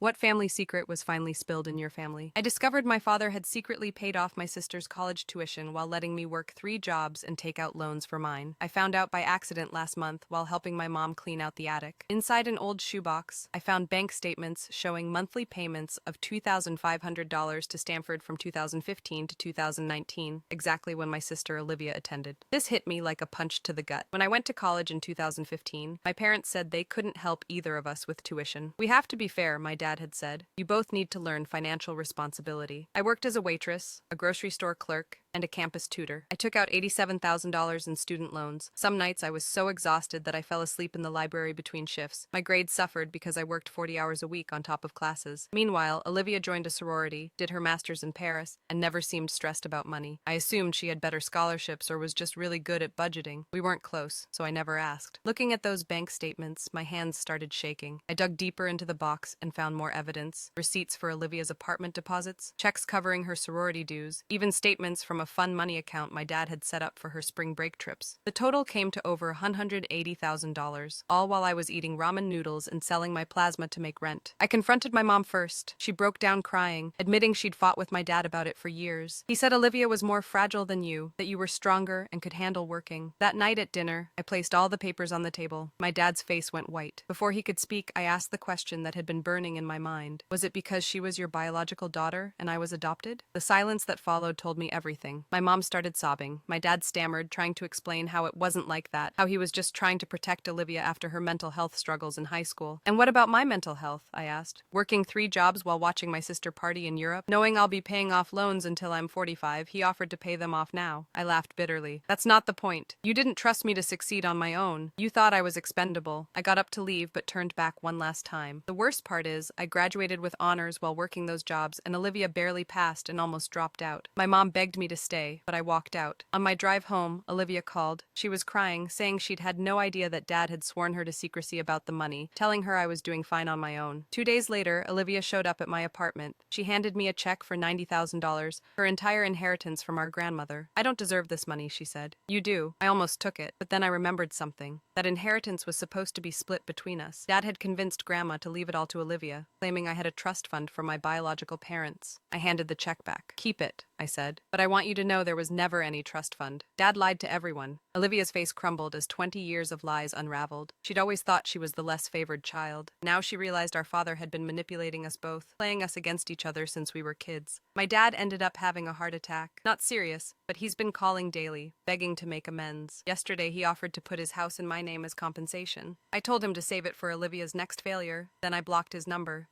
What family secret was finally spilled in your family? I discovered my father had secretly paid off my sister's college tuition while letting me work 3 jobs and take out loans for mine. I found out by accident last month while helping my mom clean out the attic. Inside an old shoebox, I found bank statements showing monthly payments of $2,500 to Stanford from 2015 to 2019, exactly when my sister Olivia attended. This hit me like a punch to the gut. When I went to college in 2015, my parents said they couldn't help either of us with tuition. We have to be fair, my dad had said. You both need to learn financial responsibility. I worked as a waitress, a grocery store clerk, and a campus tutor. I took out $87,000 in student loans. Some nights I was so exhausted that I fell asleep in the library between shifts. My grades suffered because I worked 40 hours a week on top of classes. Meanwhile, Olivia joined a sorority, did her master's in Paris, and never seemed stressed about money. I assumed she had better scholarships or was just really good at budgeting. We weren't close, so I never asked. Looking at those bank statements, my hands started shaking. I dug deeper into the box and found more evidence. Receipts for Olivia's apartment deposits, checks covering her sorority dues, even statements from a fun money account my dad had set up for her spring break trips. The total came to over $180,000, all while I was eating ramen noodles and selling my plasma to make rent. I confronted my mom first. She broke down crying, admitting she'd fought with my dad about it for years. He said Olivia was more fragile than you, that you were stronger and could handle working. That night at dinner, I placed all the papers on the table. My dad's face went white. Before he could speak, I asked the question that had been burning in my mind. Was it because she was your biological daughter and I was adopted? The silence that followed told me everything. My mom started sobbing. My dad stammered, trying to explain how it wasn't like that, how he was just trying to protect Olivia after her mental health struggles in high school. And what about my mental health? I asked. Working 3 jobs while watching my sister party in Europe? Knowing I'll be paying off loans until I'm 45, he offered to pay them off now. I laughed bitterly. That's not the point. You didn't trust me to succeed on my own. You thought I was expendable. I got up to leave, but turned back one last time. The worst part is, I graduated with honors while working those jobs, and Olivia barely passed and almost dropped out. My mom begged me to stay, but I walked out. On my drive home, Olivia called. She was crying, saying she'd had no idea that Dad had sworn her to secrecy about the money, telling her I was doing fine on my own. 2 days later, Olivia showed up at my apartment. She handed me a check for $90,000, her entire inheritance from our grandmother. I don't deserve this money, she said. You do. I almost took it, but then I remembered something. That inheritance was supposed to be split between us. Dad had convinced Grandma to leave it all to Olivia, claiming I had a trust fund for my biological parents. I handed the check back. Keep it, I said. But I want you to know there was never any trust fund. Dad lied to everyone. Olivia's face crumbled as 20 years of lies unraveled. She'd always thought she was the less favored child. Now she realized our father had been manipulating us both, playing us against each other since we were kids. My dad ended up having a heart attack. Not serious, but he's been calling daily, begging to make amends. Yesterday, he offered to put his house in my name as compensation. I told him to save it for Olivia's next failure. Then I blocked his number.